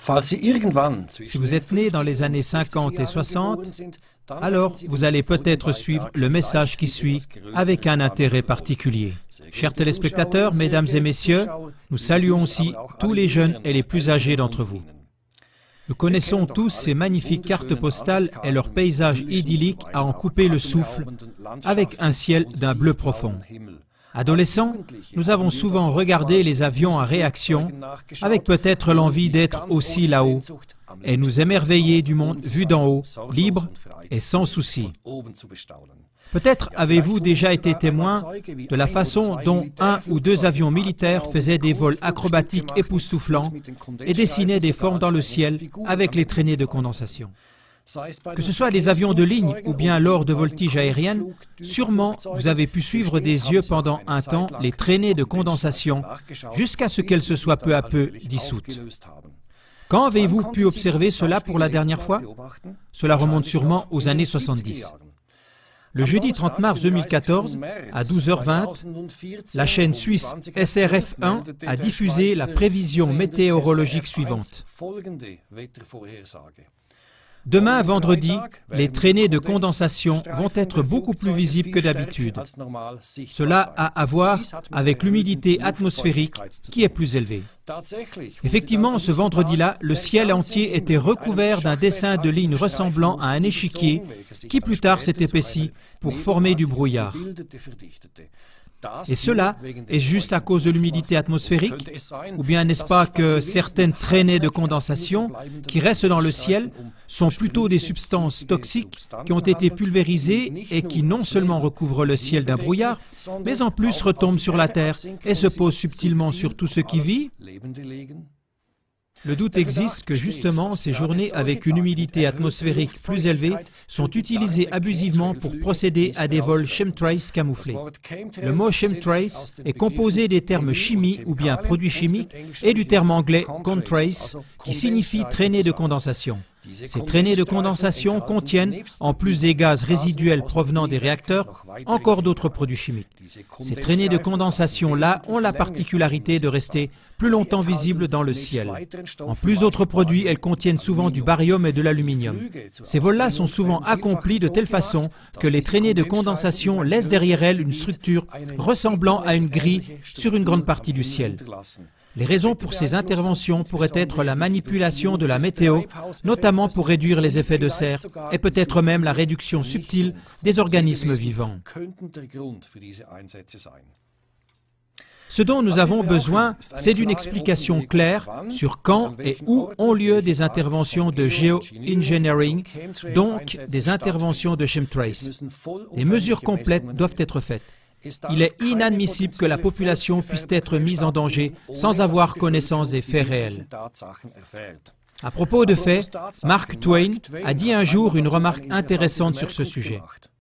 Si vous êtes né dans les années 50 et 60, alors vous allez peut-être suivre le message qui suit avec un intérêt particulier. Chers téléspectateurs, mesdames et messieurs, nous saluons aussi tous les jeunes et les plus âgés d'entre vous. Nous connaissons tous ces magnifiques cartes postales et leurs paysages idylliques à en couper le souffle avec un ciel d'un bleu profond. Adolescents, nous avons souvent regardé les avions en réaction avec peut-être l'envie d'être aussi là-haut et nous émerveiller du monde vu d'en haut, libre et sans souci. Peut-être avez-vous déjà été témoin de la façon dont un ou deux avions militaires faisaient des vols acrobatiques époustouflants et dessinaient des formes dans le ciel avec les traînées de condensation. Que ce soit des avions de ligne ou bien lors de voltiges aériennes, sûrement vous avez pu suivre des yeux pendant un temps les traînées de condensation jusqu'à ce qu'elles se soient peu à peu dissoutes. Quand avez-vous pu observer cela pour la dernière fois? Cela remonte sûrement aux années 70. Le jeudi 30 mars 2014, à 12h20, la chaîne suisse SRF1 a diffusé la prévision météorologique suivante. Demain, vendredi, les traînées de condensation vont être beaucoup plus visibles que d'habitude. Cela a à voir avec l'humidité atmosphérique qui est plus élevée. Effectivement, ce vendredi-là, le ciel entier était recouvert d'un dessin de lignes ressemblant à un échiquier qui plus tard s'est épaissi pour former du brouillard. Et cela est juste à cause de l'humidité atmosphérique? Ou bien n'est-ce pas que certaines traînées de condensation qui restent dans le ciel sont plutôt des substances toxiques qui ont été pulvérisées et qui non seulement recouvrent le ciel d'un brouillard, mais en plus retombent sur la terre et se posent subtilement sur tout ce qui vit? Le doute existe que justement ces journées avec une humidité atmosphérique plus élevée sont utilisées abusivement pour procéder à des vols chemtrails camouflés. Le mot chemtrails est composé des termes chimie ou bien produits chimiques et du terme anglais contrails qui signifie traînée de condensation. Ces traînées de condensation contiennent, en plus des gaz résiduels provenant des réacteurs, encore d'autres produits chimiques. Ces traînées de condensation-là ont la particularité de rester plus longtemps visibles dans le ciel. En plus d'autres produits, elles contiennent souvent du barium et de l'aluminium. Ces vols-là sont souvent accomplis de telle façon que les traînées de condensation laissent derrière elles une structure ressemblant à une grille sur une grande partie du ciel. Les raisons pour ces interventions pourraient être la manipulation de la météo, notamment pour réduire les effets de serre, et peut-être même la réduction subtile des organismes vivants. Ce dont nous avons besoin, c'est d'une explication claire sur quand et où ont lieu des interventions de géo-engineering, donc des interventions de chemtrails. Des mesures complètes doivent être faites. Il est inadmissible que la population puisse être mise en danger sans avoir connaissance des faits réels. À propos de faits, Mark Twain a dit un jour une remarque intéressante sur ce sujet.